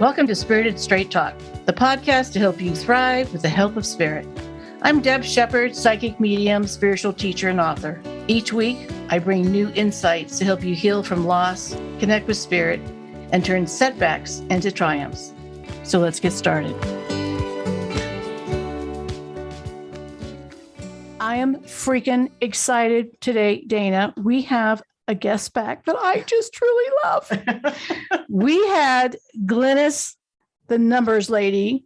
Welcome to Spirited Straight Talk, the podcast to help you thrive with the help of spirit. I'm Deb Shepard, psychic medium, spiritual teacher, and author. Each week, I bring new insights to help you heal from loss, connect with spirit, and turn setbacks into triumphs. So let's get started. I am freaking excited today, Dana. We have a guest back that I just truly love. We had Glynis, the numbers lady,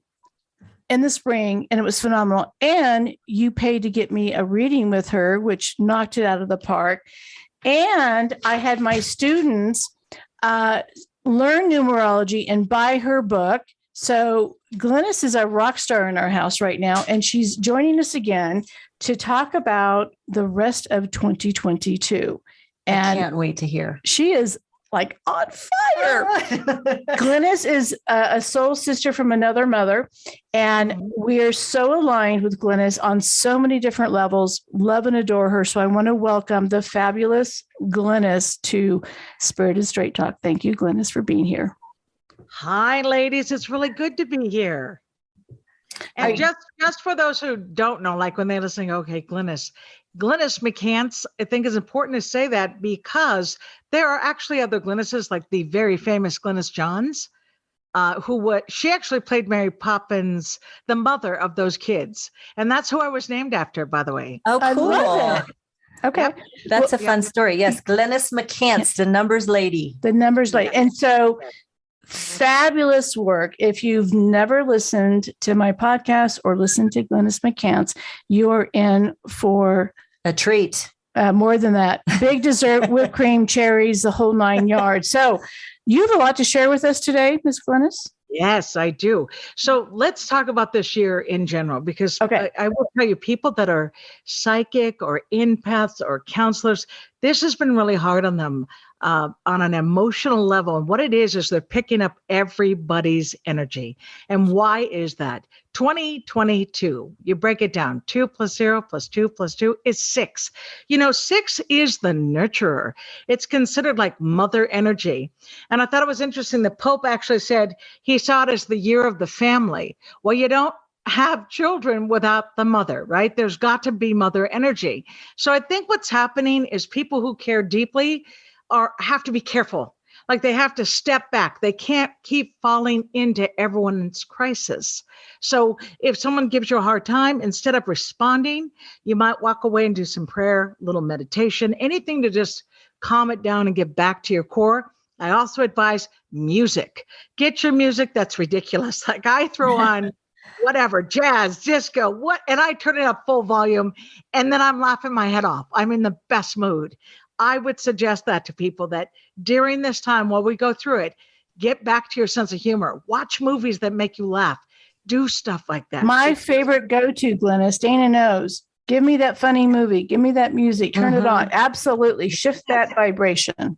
in the spring, and it was phenomenal. And you paid to get me a reading with her, which knocked it out of the park. And I had my students learn numerology and buy her book. So Glynis is a rock star in our house right now, and she's joining us again to talk about the rest of 2022. And I can't wait to hear. She is like on fire. Glynis is a soul sister from another mother. And we are so aligned with Glynis on so many different levels. Love and adore her. So I want to welcome the fabulous Glynis to Spirited Straight Talk. Thank you, Glynis, for being here. Hi, ladies. It's really good to be here. And just for those who don't know, like when they're listening, okay, Glynis McCants, I think is important to say that because there are actually other Glynises, like the very famous Glynis Johns, she actually played Mary Poppins, the mother of those kids. And that's who I was named after, by the way. Oh, cool. I love it. Okay. Yep. That's a fun story. Yes. Glynis McCants, the numbers lady. The numbers lady. And so fabulous work. If you've never listened to my podcast or listened to Glynis McCants, you're in for a treat. More than that. Big dessert, whipped cream, cherries, the whole 9 yards. So you have a lot to share with us today, Ms. Glynis. Yes, I do. So let's talk about this year in general, because I will tell you, people that are psychic or empaths or counselors, this has been really hard on them on an emotional level. And what it is they're picking up everybody's energy. And why is that? 2022, you break it down, 2 + 0 + 2 + 2 is 6. 6 is the nurturer. It's considered like mother energy. And I thought it was interesting. The Pope actually said he saw it as the year of the family. Well, you don't have children without the mother, right? There's got to be mother energy. So I think what's happening is people who care deeply have to be careful. Like they have to step back. They can't keep falling into everyone's crisis. So if someone gives you a hard time, instead of responding, you might walk away and do some prayer, little meditation, anything to just calm it down and get back to your core. I also advise music. Get your music that's ridiculous. Like I throw on whatever, jazz, disco, and I turn it up full volume, and then I'm laughing my head off. I'm in the best mood. I would suggest that to people that during this time while we go through it, get back to your sense of humor. Watch movies that make you laugh. Do stuff like that. My favorite go-to, Glynis, Dana knows. Give me that funny movie. Give me that music. Turn it on. Absolutely. Shift that vibration.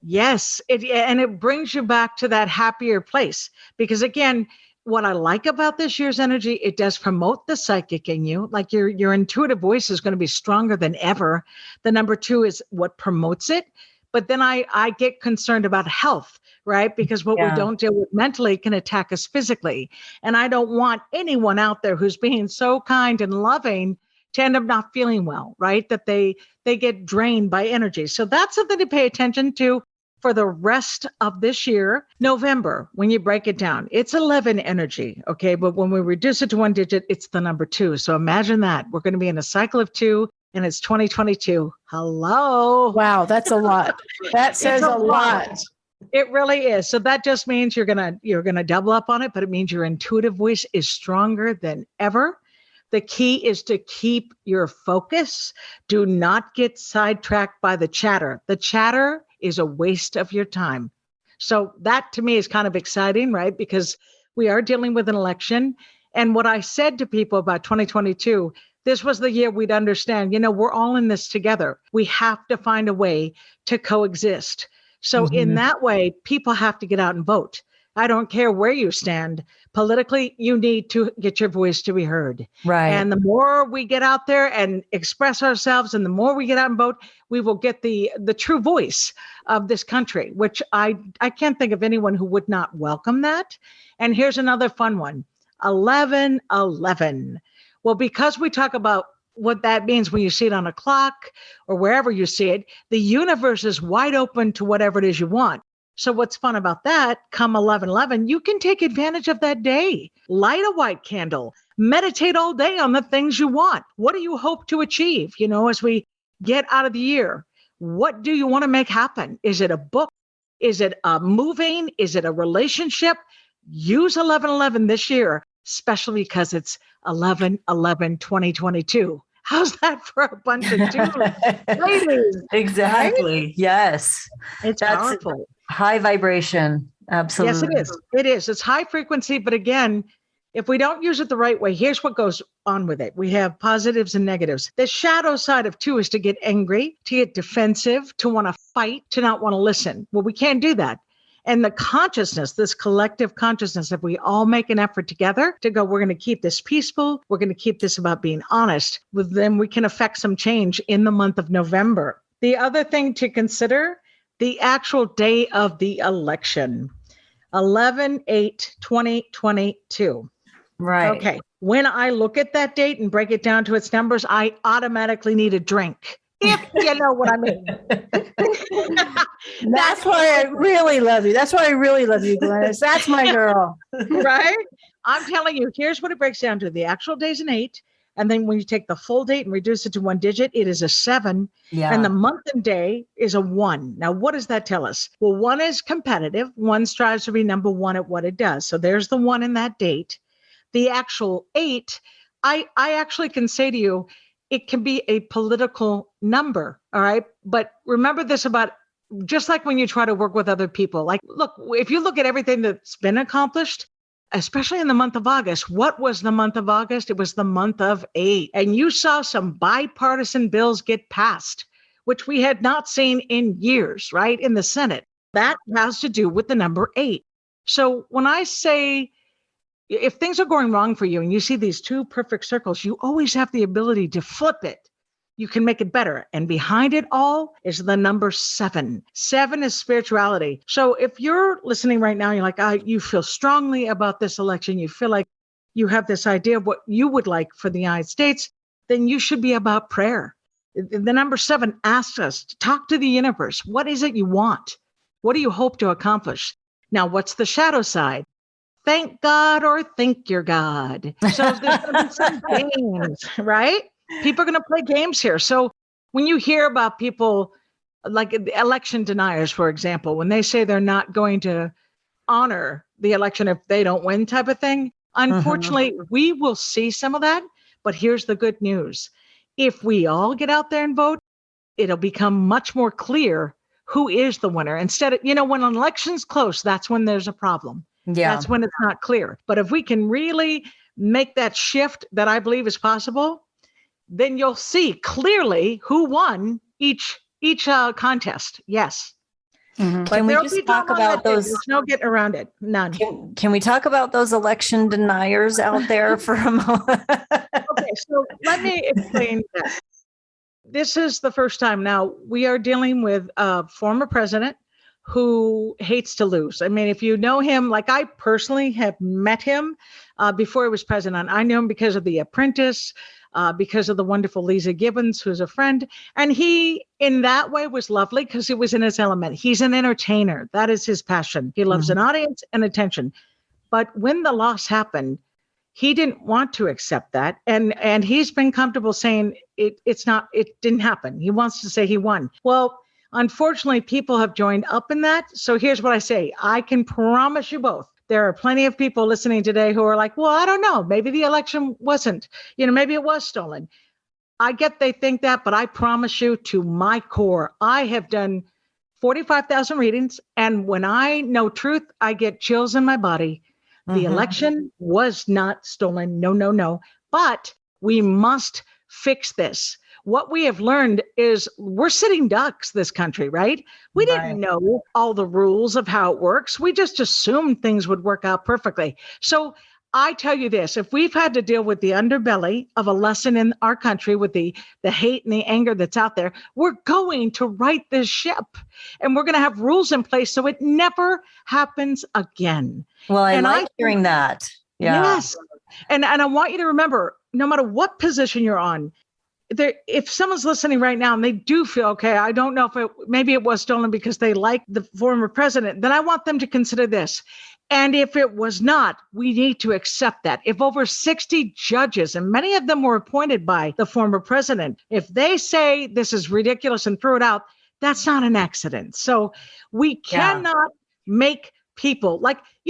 Yes. And it brings you back to that happier place. Because again, what I like about this year's energy, it does promote the psychic in you. Like your intuitive voice is going to be stronger than ever. The number 2 is what promotes it. But then I get concerned about health, right? Because what we don't deal with mentally can attack us physically. And I don't want anyone out there who's being so kind and loving to end up not feeling well, right? That they get drained by energy. So that's something to pay attention to. For the rest of this year, November, when you break it down, it's 11 energy, okay? But when we reduce it to 1 digit, it's the number 2. So imagine that. We're going to be in a cycle of 2, and it's 2022. Hello. Wow, that's a lot. That says a lot. It really is. So that just means you're gonna double up on it, but it means your intuitive voice is stronger than ever. The key is to keep your focus. Do not get sidetracked by the chatter. The chatter is a waste of your time. So that to me is kind of exciting, right? Because we are dealing with an election. And what I said to people about 2022, this was the year we'd understand, we're all in this together. We have to find a way to coexist. So in that way, people have to get out and vote. I don't care where you stand. Politically, you need to get your voice to be heard. Right. And the more we get out there and express ourselves, and the more we get out and vote, we will get the true voice of this country, which I can't think of anyone who would not welcome that. And here's another fun one, 1111. Well, because we talk about what that means when you see it on a clock or wherever you see it, the universe is wide open to whatever it is you want. So what's fun about that, come 11/11, you can take advantage of that day. Light a white candle, meditate all day on the things you want. What do you hope to achieve? As we get out of the year, what do you want to make happen? Is it a book? Is it a moving? Is it a relationship? Use 11/11 this year, especially because it's 11/11/2022. How's that for a bunch of ladies? Exactly. Right? Yes. That's powerful. High vibration. Absolutely. Yes, it is. It is. It's high frequency. But again, if we don't use it the right way, here's what goes on with it. We have positives and negatives. The shadow side of 2 is to get angry, to get defensive, to want to fight, to not want to listen. Well, we can't do that. And the consciousness, this collective consciousness, if we all make an effort together to go, we're going to keep this peaceful, we're going to keep this about being honest, well, then we can affect some change in the month of November. The other thing to consider, the actual day of the election, 11/8/2022. Right. Okay. When I look at that date and break it down to its numbers, I automatically need a drink. If you know what I mean. That's why I really love you. That's why I really love you, Glynis. That's my girl. Right? I'm telling you, here's what it breaks down to. The actual day's an 8. And then when you take the full date and reduce it to 1 digit, it is a 7. Yeah. And the month and day is a 1. Now, what does that tell us? Well, 1 is competitive. 1 strives to be number 1 at what it does. So there's the 1 in that date. The actual 8, I actually can say to you, it can be a political number. All right. But remember this about, just like when you try to work with other people, like, look, if you look at everything that's been accomplished, especially in the month of August, what was the month of August? It was the month of 8. And you saw some bipartisan bills get passed, which we had not seen in years, right? In the Senate. That has to do with the number 8. So when I say, if things are going wrong for you and you see these 2 perfect circles, you always have the ability to flip it. You can make it better. And behind it all is the number 7. 7 is spirituality. So if you're listening right now, you're like, you feel strongly about this election, you feel like you have this idea of what you would like for the United States, then you should be about prayer. The number 7 asks us to talk to the universe. What is it you want? What do you hope to accomplish? Now, what's the shadow side? Thank God or think you're God. So there's going to be some games, right? People are going to play games here. So when you hear about people like election deniers, for example, when they say they're not going to honor the election if they don't win type of thing, unfortunately, we will see some of that. But here's the good news. If we all get out there and vote, it'll become much more clear who is the winner. Instead of, when an election's close, that's when there's a problem. Yeah. That's when it's not clear. But if we can really make that shift that I believe is possible, then you'll see clearly who won each contest. Yes. Mm-hmm. Can we just talk about those? There's no getting around it. None. Can we talk about those election deniers out there for a moment? Okay, so let me explain that. This is the first time now we are dealing with a former president who hates to lose. I mean, if you know him, like I personally have met him before he was president. I know him because of The Apprentice, because of the wonderful Lisa Gibbons, who's a friend. And he, in that way, was lovely because he was in his element. He's an entertainer. That is his passion. He loves an audience and attention. But when the loss happened, he didn't want to accept that. And he's been comfortable saying it didn't happen. He wants to say he won. Well, unfortunately, people have joined up in that. So here's what I say. I can promise you both. There are plenty of people listening today who are like, well, I don't know. Maybe the election wasn't, maybe it was stolen. I get they think that, but I promise you to my core, I have done 45,000 readings. And when I know truth, I get chills in my body. The election was not stolen. No. But we must fix this. what we have learned is we're sitting ducks, this country, right? We didn't know all the rules of how it works. We just assumed things would work out perfectly. So I tell you this, if we've had to deal with the underbelly of a lesson in our country with the hate and the anger that's out there, we're going to right this ship, and we're going to have rules in place so it never happens again. Well, I like hearing that. Yeah. Yes. And I want you to remember, no matter what position you're on, if someone's listening right now and they do feel, okay, I don't know if maybe it was stolen because they like the former president, then I want them to consider this. And if it was not, we need to accept that. If over 60 judges, and many of them were appointed by the former president, if they say this is ridiculous and throw it out, that's not an accident. So we cannot make people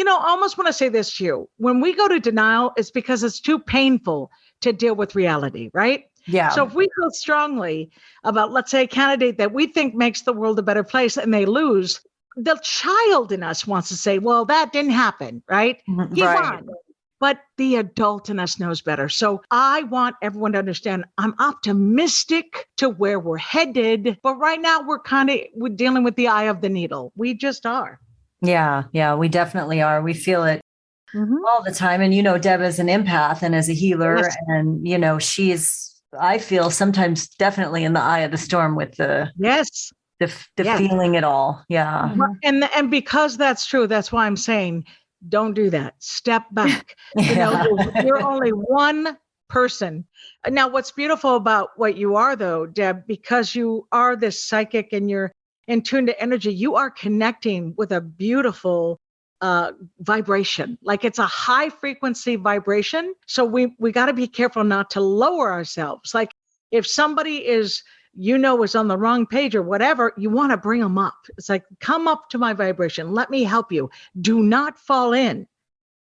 almost want to say this to you. When we go to denial, it's because it's too painful to deal with reality, right? Yeah. So if we feel strongly about, let's say, a candidate that we think makes the world a better place and they lose, the child in us wants to say, well, that didn't happen, right? He won. But the adult in us knows better. So I want everyone to understand I'm optimistic to where we're headed. But right now we're dealing with the eye of the needle. We just are. Yeah, we definitely are. We feel it all the time. And, Deb is an empath and as a healer, and, she's, I feel sometimes definitely in the eye of the storm with the feeling it all. Yeah. And because that's true, that's why I'm saying, don't do that. Step back. You're only one person. Now, what's beautiful about what you are, though, Deb, because you are this psychic and you're in tune to energy, you are connecting with a beautiful vibration. Like it's a high frequency vibration. So we got to be careful not to lower ourselves. Like if somebody is on the wrong page or whatever, you want to bring them up. It's like, come up to my vibration. Let me help you. Do not fall in.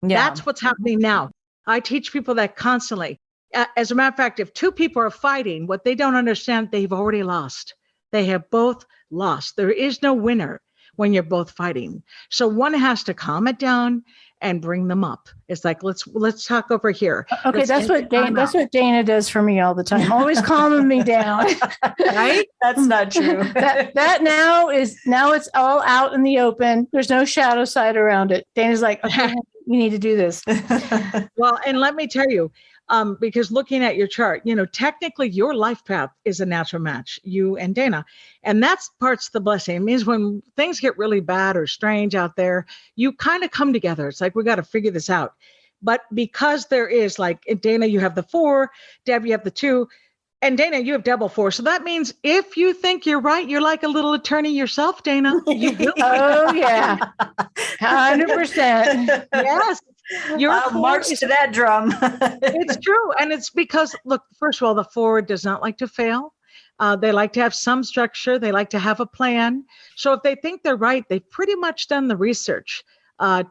Yeah. That's what's happening now. I teach people that constantly. As a matter of fact, if two people are fighting, what they don't understand, they've already lost. They have both lost. There is no winner when you're both fighting. So one has to calm it down and bring them up. It's like, let's talk over here. Okay, that's what Dana does for me all the time. Always calming me down. Right? That's not true. that now it's all out in the open. There's no shadow side around it. Dana's like, okay, you need to do this. Well, and let me tell you, because looking at your chart, technically your life path is a natural match, you and Dana. And that's parts of the blessing. It means when things get really bad or strange out there, you kind of come together. It's like, we got to figure this out. But because there is like, Dana, you have the 4, Deb, you have the 2, and Dana, you have double 4. So that means if you think you're right, you're like a little attorney yourself, Dana. You will. Oh, yeah. 100%. Yes. I'll march to that drum. It's true. And it's because, look, first of all, the 4 does not like to fail. They like to have some structure. They like to have a plan. So if they think they're right, they've pretty much done the research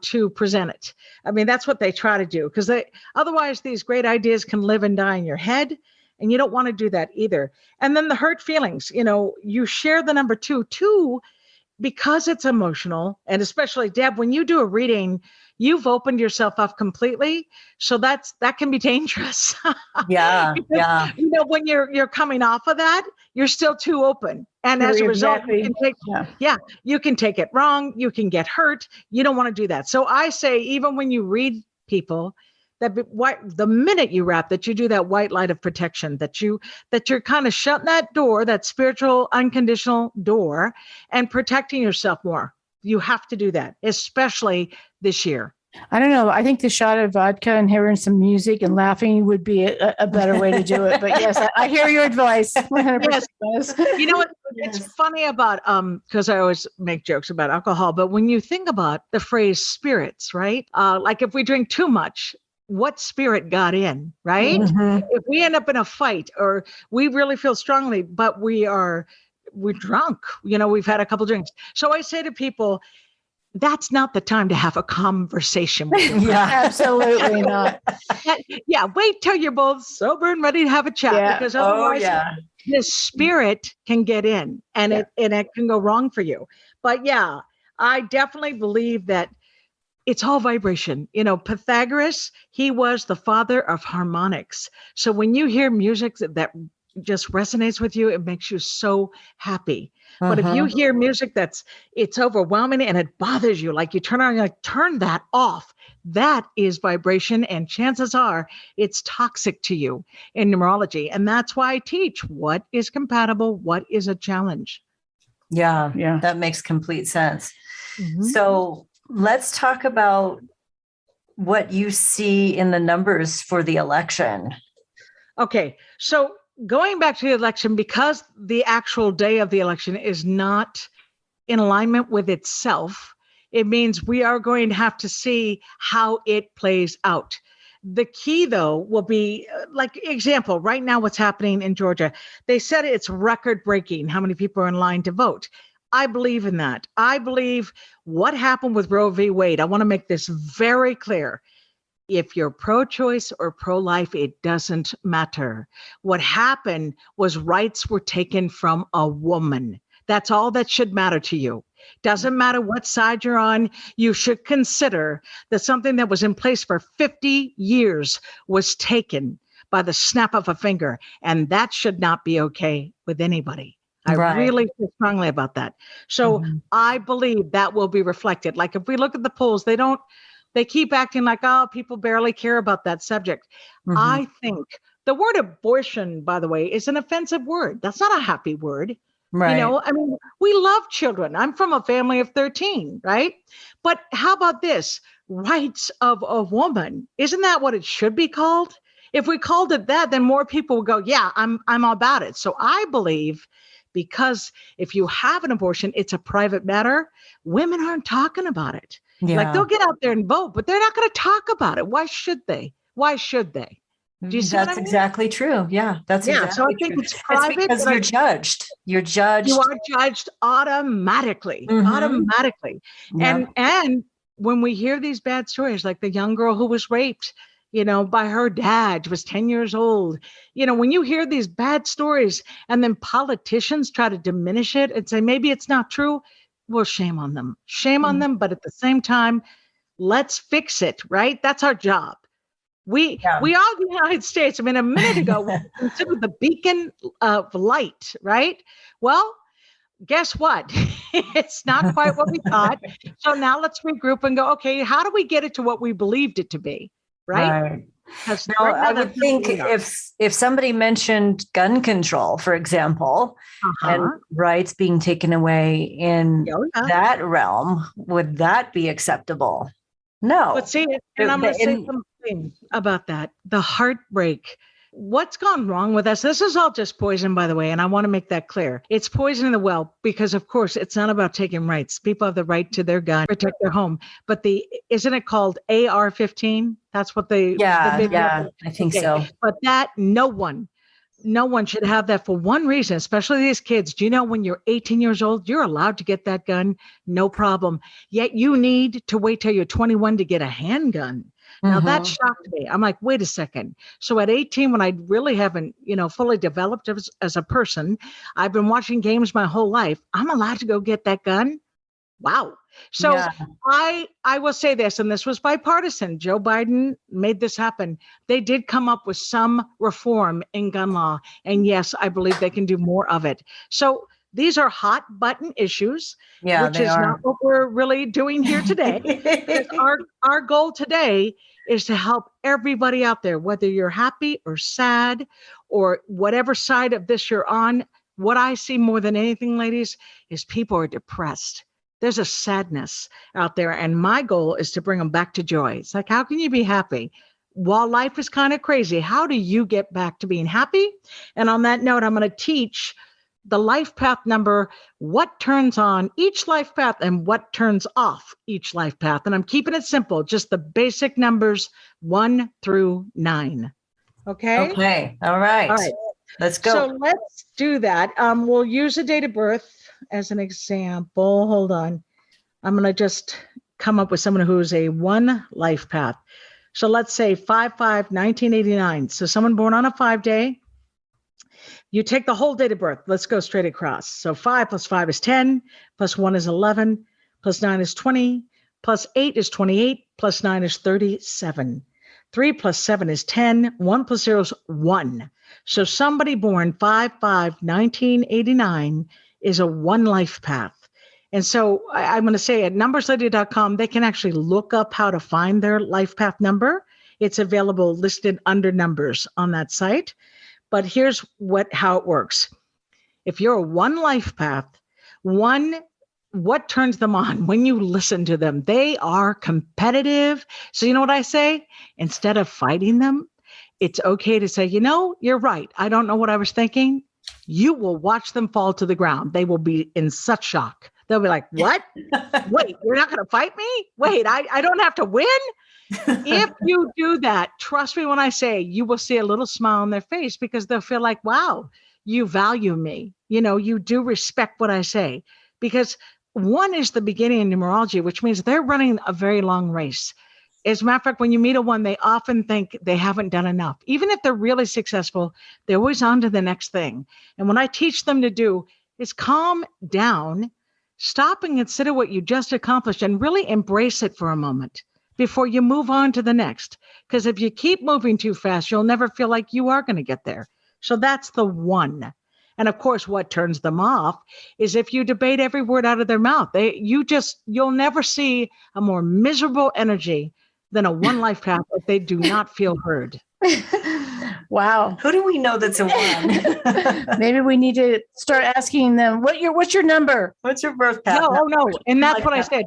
to present it. I mean, that's what they try to do, because otherwise these great ideas can live and die in your head. And you don't want to do that either. And then the hurt feelings, you share the number 2, because it's emotional. And especially, Deb, when you do a reading, you've opened yourself up completely. So that can be dangerous. Yeah. Because, when you're coming off of that, you're still too open. And as a result, you can take it wrong. You can get hurt. You don't want to do that. So I say, even when you read people, that the minute you wrap, that you do that white light of protection, that you're kind of shutting that door, that spiritual unconditional door, and protecting yourself more. You have to do that, especially this year. I don't know. I think the shot of vodka and hearing some music and laughing would be a better way to do it. But yes, I hear your advice. 100%. Yes. You know what? It's funny about, because I always make jokes about alcohol, but when you think about the phrase spirits, right? Like if we drink too much, what spirit got in, right? Mm-hmm. If we end up in a fight or we really feel strongly, but we're drunk, we've had a couple drinks. So I say to people, that's not the time to have a conversation with them. Yeah, absolutely not. Wait till you're both sober and ready to have a chat, because otherwise the spirit can get in and it can go wrong for you. But I definitely believe that it's all vibration. Pythagoras, he was the father of harmonics. So when you hear music that just resonates with you, it makes you so happy. But if you hear music it's overwhelming and it bothers you, like you turn on, you're like, turn that off. That is vibration, and chances are it's toxic to you in numerology. And that's why I teach what is compatible, what is a challenge. Yeah, that makes complete sense. So let's talk about what you see in the numbers for the election. Okay, so going back to the election, because the actual day of the election is not in alignment with itself, it means we are going to have to see how it plays out. The key, though, will be like example, right now, what's happening in Georgia. They said it's record breaking how many people are in line to vote. I believe in that. I believe what happened with Roe v. Wade. I want to make this very clear. If you're pro-choice or pro-life, it doesn't matter. What happened was rights were taken from a woman. That's all that should matter to you. Doesn't matter what side you're on. You should consider that something that was in place for 50 years was taken by the snap of a finger. And that should not be okay with anybody. I really feel strongly about that. So I believe that will be reflected. Like if we look at the polls, they keep acting like, oh, people barely care about that subject. I think the word abortion, by the way, is an offensive word. That's not a happy word. Right. You know, I mean, we love children. I'm from a family of 13, right? But how about this? Rights of a woman. Isn't that what it should be called? If we called it that, then more people would go, yeah, I'm about it. So I believe because if you have an abortion, it's a private matter. Women aren't talking about it. Yeah. Like they'll get out there and vote, but they're not going to talk about it. Why should they? Why should they? Do you see that's exactly true. Yeah, that's exactly so I think true. It's private. It's because you're judged. You're judged. You are judged automatically. Automatically. Yeah. And when we hear these bad stories, like the young girl who was raped, you know, by her dad, was 10 years old. You know, when you hear these bad stories and then politicians try to diminish it and say, maybe it's not true. Well, shame on them. Shame on them. But at the same time, let's fix it, right? That's our job. We are the United States. I mean, a minute ago, we considered the beacon of light, right? Well, guess what? It's not quite what we thought. So now let's regroup and go, okay, how do we get it to what we believed it to be? Right. Now, I would think if somebody mentioned gun control, for example, and rights being taken away in that realm, would that be acceptable? No. But see, and I'm going to say something about that. The heartbreak. What's gone wrong with us? This is all just poison, by the way, and I want to make that clear. It's poison in the well because, of course, it's not about taking rights. People have the right to their gun, protect their home. But isn't it called AR-15? That's what I think so. But that no one should have that for one reason, especially these kids. Do you know when you're 18 years old, you're allowed to get that gun? No problem. Yet you need to wait till you're 21 to get a handgun. Now that shocked me. I'm like, wait a second. So at 18, when I really haven't, fully developed as a person, I've been watching games my whole life. I'm allowed to go get that gun. Wow. So I will say this, and this was bipartisan. Joe Biden made this happen. They did come up with some reform in gun law. And yes, I believe they can do more of it. So these are hot button issues, which is not what we're really doing here today. Our goal today is to help everybody out there, whether you're happy or sad or whatever side of this you're on. What I see more than anything, ladies, is people are depressed. There's a sadness out there. And my goal is to bring them back to joy. It's like, how can you be happy? While life is kind of crazy, how do you get back to being happy? And on that note, I'm going to teach the life path number, what turns on each life path and what turns off each life path. And I'm keeping it simple, just the basic numbers 1 through 9. Okay? Okay. All right. Let's go. So let's do that. We'll use a date of birth as an example. Hold on. I'm going to just come up with someone who's a 1 life path. So let's say 5/5/1989. So someone born on a 5 day. You take the whole date of birth. Let's go straight across. So 5 + 5 is 10, + 1 is 11, + 9 is 20, + 8 is 28, + 9 is 37. 3 plus 7 is 10. 1 plus 0 is 1. So somebody born 5/5/1989 is a one life path. And so I'm going to say at numberslady.com, they can actually look up how to find their life path number. It's available listed under numbers on that site. But here's how it works. If you're a one life path, what turns them on when you listen to them? They are competitive. So you know what I say? Instead of fighting them, it's okay to say, you're right. I don't know what I was thinking. You will watch them fall to the ground. They will be in such shock. They'll be like, what? Wait, you're not going to fight me? Wait, I don't have to win? If you do that, trust me when I say you will see a little smile on their face because they'll feel like, wow, you value me. You do respect what I say. Because 1 is the beginning in numerology, which means they're running a very long race. As a matter of fact, when you meet a 1, they often think they haven't done enough. Even if they're really successful, they're always on to the next thing. And what I teach them to do is calm down, stop and consider what you just accomplished and really embrace it for a moment before you move on to the next. Because if you keep moving too fast, you'll never feel like you are going to get there. So that's the 1. And of course, what turns them off is if you debate every word out of their mouth. You'll never see a more miserable energy than a one life path if they do not feel heard. Wow. Who do we know that's a 1? Maybe we need to start asking them, what's your number? What's your birth path? No. And that's what I said.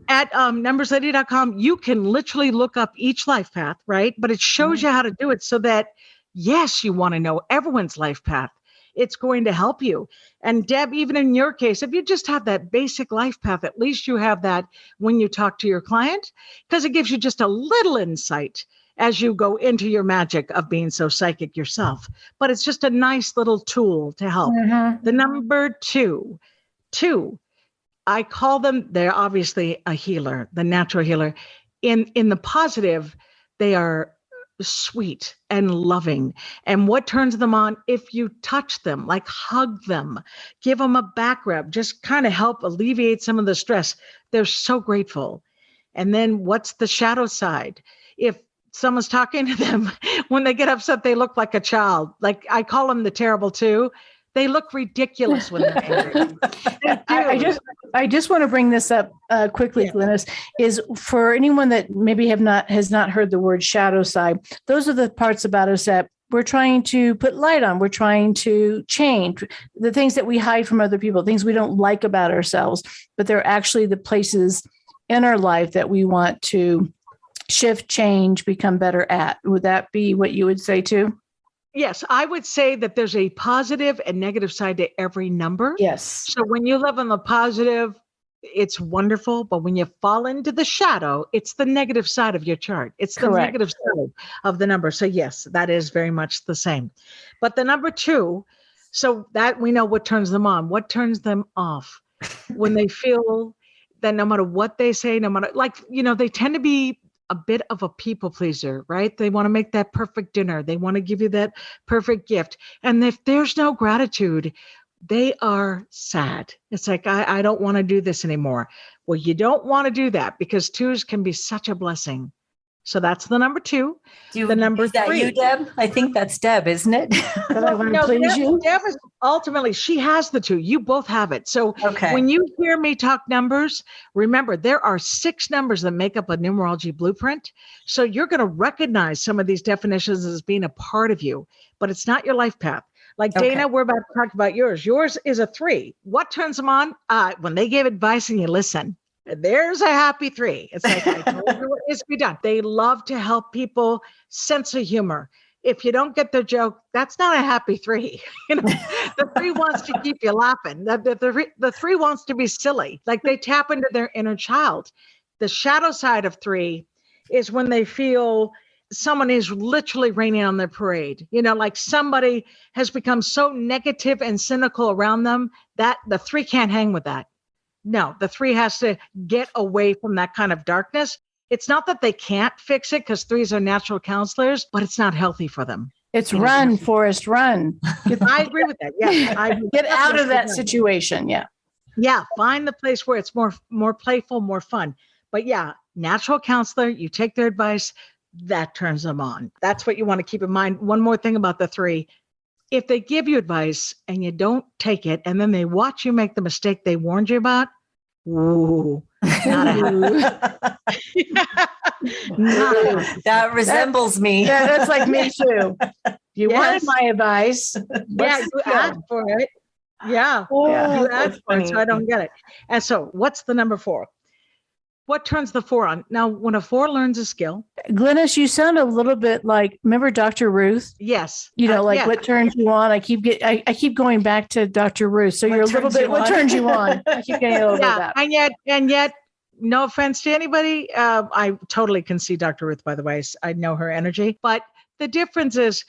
At numberslady.com, you can literally look up each life path, right? But it shows you how to do it so that, yes, you want to know everyone's life path. It's going to help you. And Deb, even in your case, if you just have that basic life path, at least you have that when you talk to your client, because it gives you just a little insight as you go into your magic of being so psychic yourself. But it's just a nice little tool to help. Mm-hmm. The number 2, I call them, they're obviously a healer, the natural healer. In the positive, they are sweet and loving. And what turns them on, if you touch them, like hug them, give them a back rub, just kind of help alleviate some of the stress. They're so grateful. And then what's the shadow side? If someone's talking to them, when they get upset, they look like a child. Like I call them the terrible 2. They look ridiculous when they're angry. I just want to bring this up quickly, Glynis, is for anyone that maybe has not heard the word shadow side. Those are the parts about us that we're trying to put light on. We're trying to change the things that we hide from other people, things we don't like about ourselves, but they're actually the places in our life that we want to shift, change, become better at. Would that be what you would say too? Yes, I would say that there's a positive and negative side to every number. Yes. So when you live on the positive, it's wonderful. But when you fall into the shadow, it's the negative side of your chart. It's the negative side of the number. So yes, that is very much the same. But the number 2, so that we know what turns them on, what turns them off when they feel that no matter what they say, no matter they tend to be a bit of a people pleaser, right? They want to make that perfect dinner. They want to give you that perfect gift. And if there's no gratitude, they are sad. It's like, I don't want to do this anymore. Well, you don't want to do that because 2s can be such a blessing. So that's the number 2. The number 3. Is that you, Deb? I think that's Deb, isn't it? Deb is ultimately, she has the 2. You both have it. So when you hear me talk numbers, remember there are 6 numbers that make up a numerology blueprint. So you're going to recognize some of these definitions as being a part of you, but it's not your life path. Like Dana, we're about to talk about yours. Yours is a 3. What turns them on? When they give advice and you listen. There's a happy 3. It's like, I told you what needs to be done. They love to help people, sense of humor. If you don't get the joke, that's not a happy 3. The 3 wants to keep you laughing. The 3 wants to be silly. Like they tap into their inner child. The shadow side of 3 is when they feel someone is literally raining on their parade. Like somebody has become so negative and cynical around them that the 3 can't hang with that. No, the 3 has to get away from that kind of darkness. It's not that they can't fix it because 3s are natural counselors, but it's not healthy for them. It's run, Forrest, run. I agree with that. Yeah. Get out of that situation. Yeah. Yeah. Find the place where it's more playful, more fun. But yeah, natural counselor, you take their advice. that turns them on. That's what you want to keep in mind. One more thing about the 3. If they give you advice and you don't take it, and then they watch you make the mistake they warned you about, ooh, not a That resembles me. Yeah, that's like me too. You wanted my advice. Yeah, you asked for it. Yeah, you asked for it, so I don't get it. And so what's the number 4? What turns the 4 on? Now, when a 4 learns a skill. Glynis, you sound a little bit like, remember Dr. Ruth? Yes. What turns you on? I keep going back to Dr. Ruth. So you're a little bit, what turns you on? I keep getting a little bit of that. And yet, no offense to anybody. I totally can see Dr. Ruth, by the way. I know her energy. But the difference is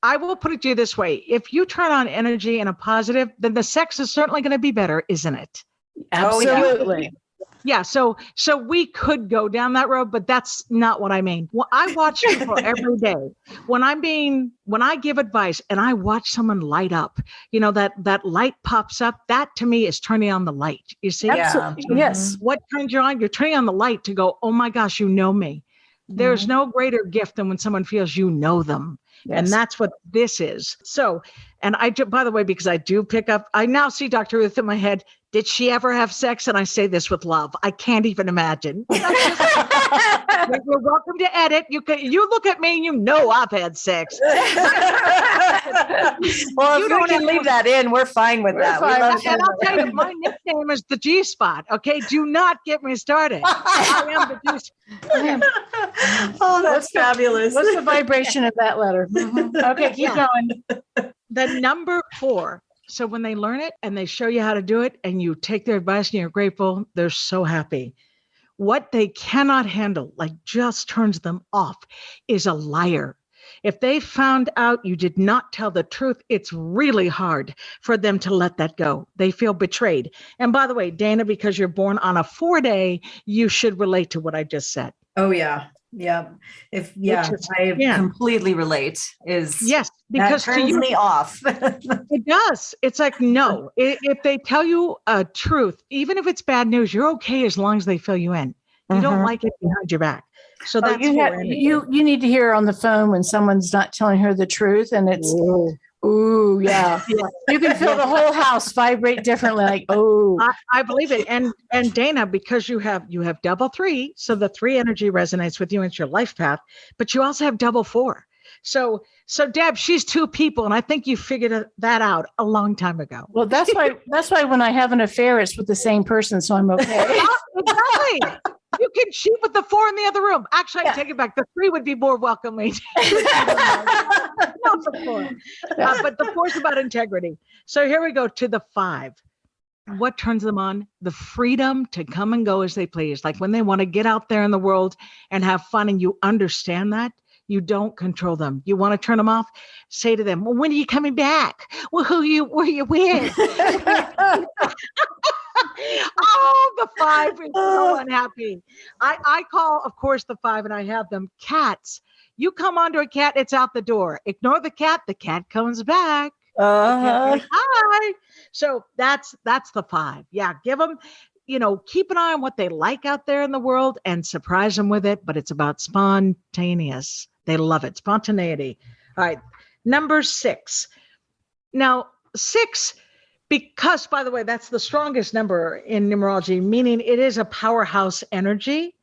I will put it to you this way. If you turn on energy in a positive, then the sex is certainly going to be better, isn't it? Absolutely. Yeah, so we could go down that road, but that's not what I mean. Well, I watch people every day. When I give advice and I watch someone light up, that light pops up, that to me is turning on the light. You see? Absolutely. Yes. What turns you on? You're turning on the light to go, oh my gosh, you know me. There's no greater gift than when someone feels you know them. Yes. And that's what this is. So, and by the way, because I do pick up, I now see Dr. Ruth in my head. Did she ever have sex? And I say this with love. I can't even imagine. You're welcome to edit. You look at me and you know I've had sex. Well, if you can leave that in, we're fine with that. And I'll tell you, my nickname is the G-spot. Okay, do not get me started. I am the G-spot. Oh, that's fabulous. What's the vibration of that letter? Okay, keep going. The number 4. So when they learn it and they show you how to do it and you take their advice and you're grateful, they're so happy. What they cannot handle, like just turns them off, is a liar. If they found out you did not tell the truth, it's really hard for them to let that go. They feel betrayed. And by the way, Dana, because you're born on a 4-day, you should relate to what I just said. Oh, yeah. Yeah. I completely relate. Yes, because that turns me off. It does. It's like, no, if they tell you a truth, even if it's bad news, you're okay as long as they fill you in. You don't like it behind your back. So that's you need to hear on the phone when someone's not telling her the truth, and it's ooh, yeah. You can feel the whole house vibrate differently. Like, oh, I believe it. And Dana, because you have double 3, so the 3 energy resonates with you. It's your life path, but you also have double 4. So Deb, she's 2 people, and I think you figured that out a long time ago. Well, that's why when I have an affair, it's with the same person, so I'm okay. Exactly. You can cheat with the 4 in the other room. Actually, I take it back. The 3 would be more welcoming. Not the 4. But the 4 is about integrity. So here we go to the 5. What turns them on? The freedom to come and go as they please. Like when they want to get out there in the world and have fun, and you understand that. You don't control them. You want to turn them off? Say to them, well, when are you coming back? Well, who were you with? Oh, the 5 is so unhappy. I call, of course, the 5, and I have them cats. You come onto a cat, it's out the door. Ignore the cat comes back. Hi. So that's the 5. Yeah, give them, keep an eye on what they like out there in the world and surprise them with it. But it's about spontaneous. They love it. Spontaneity. All right. Number 6. Now, 6, because, by the way, that's the strongest number in numerology, meaning it is a powerhouse energy.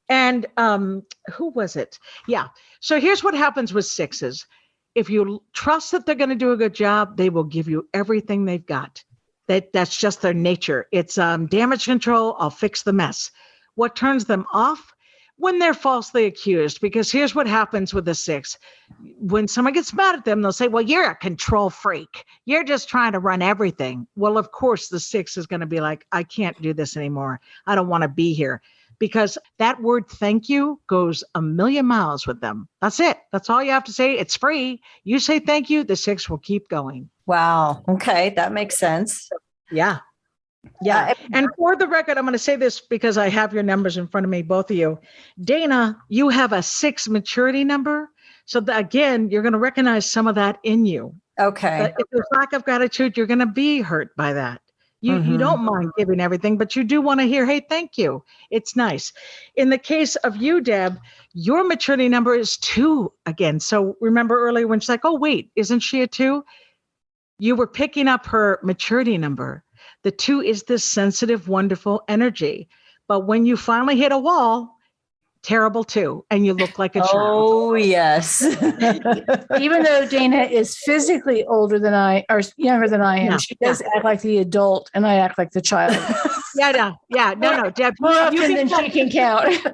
And who was it? Yeah. So here's what happens with 6s. If you trust that they're going to do a good job, they will give you everything they've got. That's just their nature. It's damage control. I'll fix the mess. What turns them off? When they're falsely accused, because here's what happens with the 6. When someone gets mad at them, they'll say, well, you're a control freak. You're just trying to run everything. Well, of course, the 6 is going to be like, I can't do this anymore. I don't want to be here. Because that word thank you goes a million miles with them. That's it. That's all you have to say. It's free. You say thank you, the 6 will keep going. Wow. Okay. That makes sense. Yeah. Yeah. And for the record, I'm going to say this because I have your numbers in front of me, both of you. Dana, you have a 6 maturity number. So again, you're going to recognize some of that in you. Okay. But if there's lack of gratitude, you're going to be hurt by that. You don't mind giving everything, but you do want to hear, hey, thank you. It's nice. In the case of you, Deb, your maturity number is 2 again. So remember earlier when she's like, oh, wait, isn't she a 2? You were picking up her maturity number. The 2 is this sensitive, wonderful energy. But when you finally hit a wall, terrible 2, and you look like a child. Oh, yes. Even though Dana is physically older than I, or younger than I am, she does act like the adult, and I act like the child. No, Deb. More often than she can count.